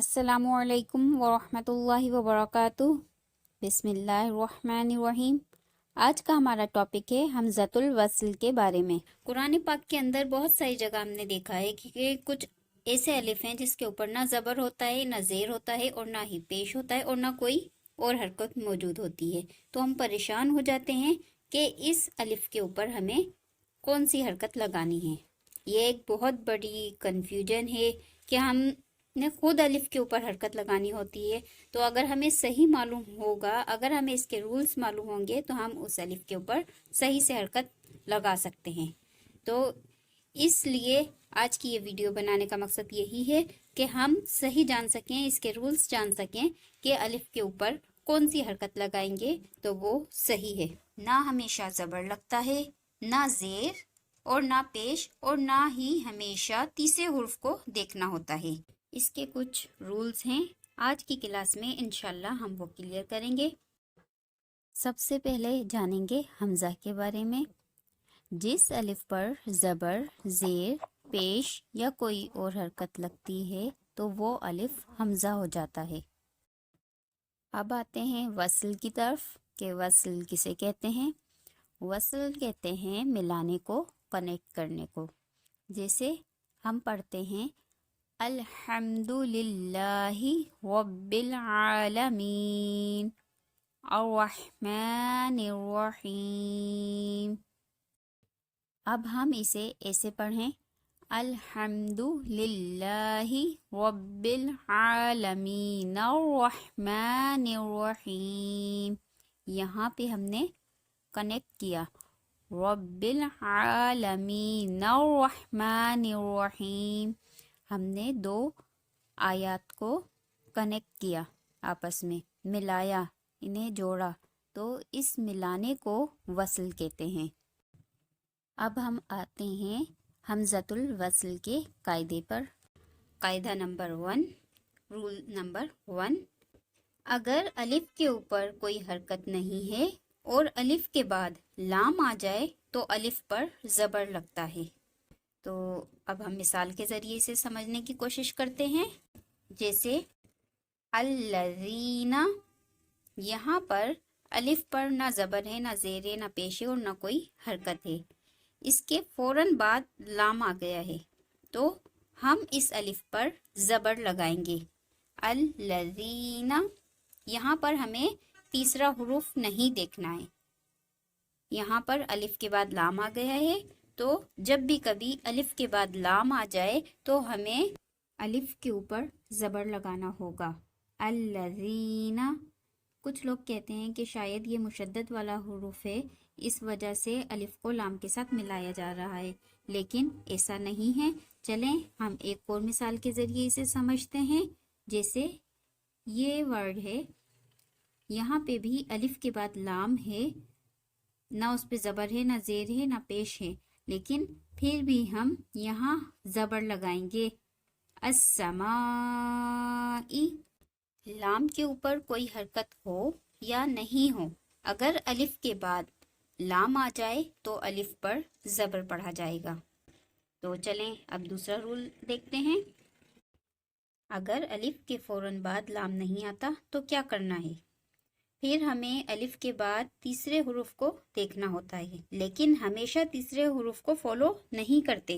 السلام علیکم ورحمۃ اللہ وبرکاتہ۔ بسم اللہ الرحمن الرحیم۔ آج کا ہمارا ٹاپک ہے حمزۃ الوصل کے بارے میں۔ قرآن پاک کے اندر بہت ساری جگہ ہم نے دیکھا ہے کہ کچھ ایسے الف ہیں جس کے اوپر نہ زبر ہوتا ہے، نہ زیر ہوتا ہے، اور نہ ہی پیش ہوتا ہے، اور نہ کوئی اور حرکت موجود ہوتی ہے۔ تو ہم پریشان ہو جاتے ہیں کہ اس الف کے اوپر ہمیں کون سی حرکت لگانی ہے۔ یہ ایک بہت بڑی کنفیوژن ہے کہ ہم نے خود الف کے اوپر حرکت لگانی ہوتی ہے۔ تو اگر ہمیں صحیح معلوم ہوگا، اگر ہمیں اس کے رولز معلوم ہوں گے تو ہم اس الف کے اوپر صحیح سے حرکت لگا سکتے ہیں۔ تو اس لیے آج کی یہ ویڈیو بنانے کا مقصد یہی ہے کہ ہم صحیح جان سکیں، اس کے رولز جان سکیں کہ الف کے اوپر کون سی حرکت لگائیں گے تو وہ صحیح ہے۔ نہ ہمیشہ زبر لگتا ہے، نہ زیر، اور نہ پیش، اور نہ ہی ہمیشہ تیسرے حرف کو دیکھنا ہوتا ہے۔ اس کے کچھ رولز ہیں، آج کی کلاس میں انشاءاللہ ہم وہ کلیئر کریں گے۔ سب سے پہلے جانیں گے حمزہ کے بارے میں۔ جس الف پر زبر، زیر، پیش یا کوئی اور حرکت لگتی ہے تو وہ الف حمزہ ہو جاتا ہے۔ اب آتے ہیں وصل کی طرف کہ وصل کسے کہتے ہیں۔ وصل کہتے ہیں ملانے کو، کنیکٹ کرنے کو۔ جیسے ہم پڑھتے ہیں الحمد للہ رب العالمین الرحمن الرحیم۔ اب ہم اسے ایسے پڑھیں الحمد للہ رب العالمین الرحمن الرحیم۔ یہاں پہ ہم نے کنیکٹ کیا، رب العالمین الرحمن الرحیم۔ ہم نے دو آیات کو کنیکٹ کیا، آپس میں ملایا، انہیں جوڑا، تو اس ملانے کو وصل کہتے ہیں۔ اب ہم آتے ہیں حمزۃ الوصل کے قاعدے پر۔ قاعدہ نمبر 1، رول نمبر 1، اگر الف کے اوپر کوئی حرکت نہیں ہے اور الف کے بعد لام آ جائے تو الف پر زبر لگتا ہے۔ تو اب ہم مثال کے ذریعے سے سمجھنے کی کوشش کرتے ہیں۔ جیسے الذین، یہاں پر الف پر نہ زبر ہے، نہ زیر ہے، نہ پیش ہے، اور نہ کوئی حرکت ہے۔ اس کے فوراً بعد لام آ گیا ہے تو ہم اس الف پر زبر لگائیں گے، الذین۔ یہاں پر ہمیں تیسرا حرف نہیں دیکھنا ہے، یہاں پر الف کے بعد لام آ گیا ہے تو جب بھی کبھی الف کے بعد لام آ جائے تو ہمیں الف کے اوپر زبر لگانا ہوگا، الذین۔ کچھ لوگ کہتے ہیں کہ شاید یہ مشدد والا حرف ہے، اس وجہ سے الف کو لام کے ساتھ ملایا جا رہا ہے، لیکن ایسا نہیں ہے۔ چلیں ہم ایک اور مثال کے ذریعے اسے سمجھتے ہیں۔ جیسے یہ ورڈ ہے، یہاں پہ بھی الف کے بعد لام ہے، نہ اس پہ زبر ہے، نہ زیر ہے، نہ پیش ہے، لیکن پھر بھی ہم یہاں زبر لگائیں گے، السماء۔ لام کے اوپر کوئی حرکت ہو یا نہیں ہو، اگر الف کے بعد لام آ جائے تو الف پر زبر پڑھا جائے گا۔ تو چلیں اب دوسرا رول دیکھتے ہیں۔ اگر الف کے فوراً بعد لام نہیں آتا تو کیا کرنا ہے؟ پھر ہمیں الف کے بعد تیسرے حرف کو دیکھنا ہوتا ہے، لیکن ہمیشہ تیسرے حرف کو فالو نہیں کرتے۔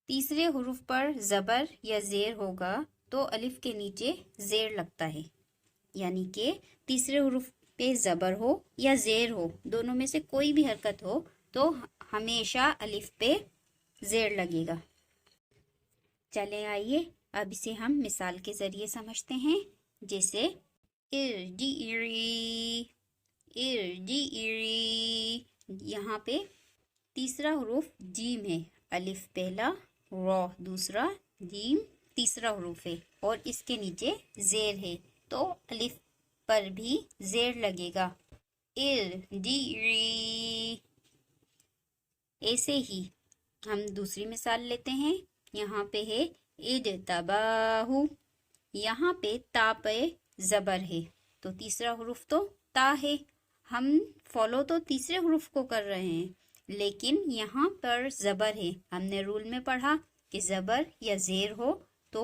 تیسرے حرف پر زبر یا زیر ہوگا تو الف کے نیچے زیر لگتا ہے، یعنی کہ تیسرے حرف پہ زبر ہو یا زیر ہو، دونوں میں سے کوئی بھی حرکت ہو تو ہمیشہ الف پہ زیر لگے گا۔ چلیں آئیے اب اسے ہم مثال کے ذریعے سمجھتے ہیں۔ جیسے ارجعی، ارجعی، یہاں پہ تیسرا حرف جیم ہے، الف پہلا، را دوسرا، جیم تیسرا حرف ہے، اور اس کے نیچے زیر ہے تو الف پر بھی زیر لگے گا، ارجعی۔ ایسے ہی ہم دوسری مثال لیتے ہیں۔ یہاں پہ ہے اجتباہ، یہاں پہ تا پہ زبر ہے تو تیسرا حرف تو تا ہے، ہم فالو تو تیسرے حرف کو کر رہے ہیں، لیکن یہاں پر زبر ہے۔ ہم نے رول میں پڑھا کہ زبر یا زیر ہو تو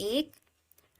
1,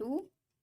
2,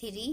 3,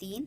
3,